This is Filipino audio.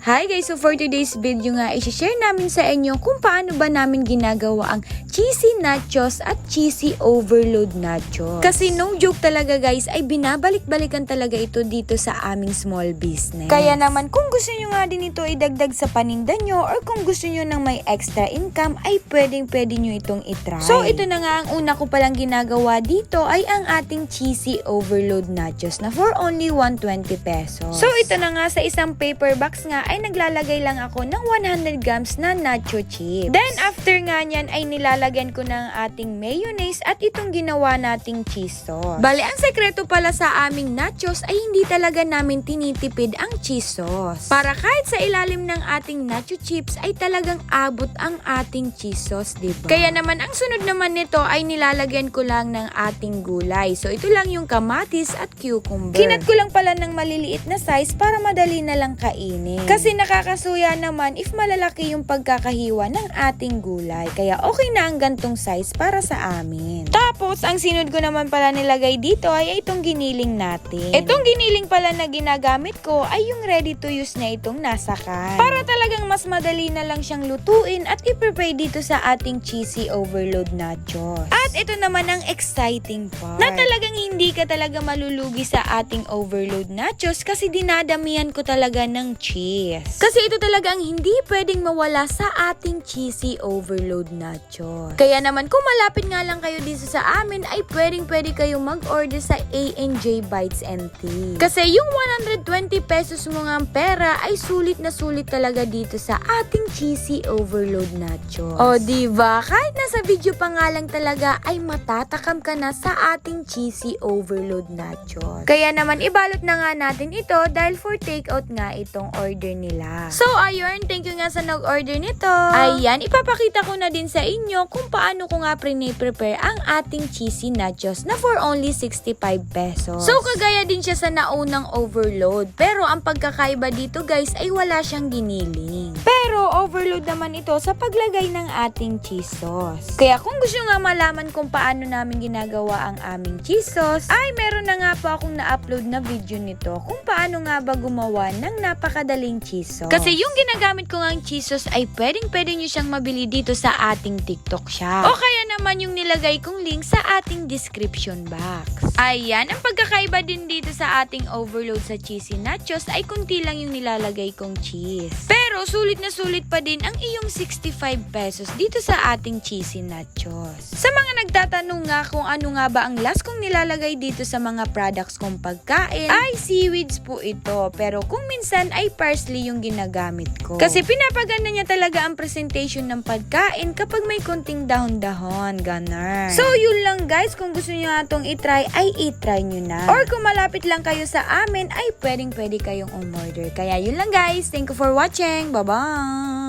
Hi guys! So for today's video nga, i-share namin sa inyo kung paano ba namin ginagawa ang cheesy nachos at cheesy overload nachos. Kasi no joke talaga guys, ay binabalik-balikan talaga ito dito sa aming small business. Kaya naman kung gusto nyo nga din ito idagdag sa paninda nyo or kung gusto nyo ng may extra income, ay pwedeng-pwede nyo itong itry. So ito na nga, ang una ko palang ginagawa dito ay ang ating cheesy overload nachos na for only 120 pesos. So ito na nga, sa isang paper box nga ay naglalagay lang ako ng 100 grams na nacho chips. Then after nga nyan ay nilalagyan ko ng ating mayonnaise at itong ginawa nating cheese sauce. Bale, ang sekreto pala sa aming nachos ay hindi talaga namin tinitipid ang cheese sauce. Para kahit sa ilalim ng ating nacho chips ay talagang abot ang ating cheese sauce, diba? Kaya naman ang sunod naman nito ay nilalagyan ko lang ng ating gulay. So ito lang yung kamatis at cucumber. Kinat ko lang pala ng maliliit na size para madali na lang kainin. Kasi nakakasuya naman if malalaki yung pagkakahiwa ng ating gulay. Kaya okay na ang gantong size para sa amin. Tapos, ang sinod ko naman pala nilagay dito ay itong giniling natin. Itong giniling pala na ginagamit ko ay yung ready to use na itong nasa can. Para talagang mas madali na lang siyang lutuin at i-prepare dito sa ating cheesy overload nachos. At ito naman ang exciting part. Na talagang hindi ka talaga malulugi sa ating overload nachos kasi dinadamihan ko talaga ng cheese. Kasi ito talaga ang hindi pwedeng mawala sa ating cheesy overload nachos. Kaya naman kung malapit nga lang kayo dito sa amin ay pwedeng-pwede kayong mag-order sa A&J Bites and Tea. Kasi yung 120 pesos mo nga pera ay sulit na sulit talaga dito sa ating cheesy overload nachos. O diba? Kahit nasa video pa nga lang talaga ay matatakam ka na sa ating cheesy overload nachos. Kaya naman ibalot na nga natin ito dahil for takeout nga itong order nila. So ayun, thank you nga sa nag-order nito. Ayan, ipapakita ko na din sa inyo kung paano ko nga prepare ang ating cheesy nachos na for only 65 pesos. So kagaya din siya sa naunang overload. Pero ang pagkakaiba dito guys ay wala siyang giniling. Pero overload naman ito sa paglagay ng ating cheese sauce. Kaya kung gusto nga malaman kung paano namin ginagawa ang aming cheese sauce, ay meron na nga po akong na-upload na video nito kung paano nga ba gumawa ng napakadaling cheese sauce. Kasi yung ginagamit ko nga ang cheese sauce ay pwedeng-pwede nyo siyang mabili dito sa ating TikTok shop. O kaya naman yung nilagay kong link sa ating description box. Ayan, ang pagkakaiba din dito sa ating overload sa cheesy nachos ay kunti lang yung nilalagay kong cheese. Pero sulit na sulit pa din ang iyong 65 pesos dito sa ating cheesy nachos. Sa mga nagtatanong nga kung ano nga ba ang last kong nilalagay dito sa mga products kong pagkain, ay seaweeds po ito. Pero kung minsan ay parsley yung ginagamit ko. Kasi pinapaganda niya talaga ang presentation ng pagkain kapag may konting dahon-dahon, ganar. So yun lang guys, kung gusto niyo itong itry, ay itry nyo na. Or kung malapit lang kayo sa amin, ay pwedeng-pwede kayong umorder. Kaya yun lang guys, thank you for watching, bye-bye!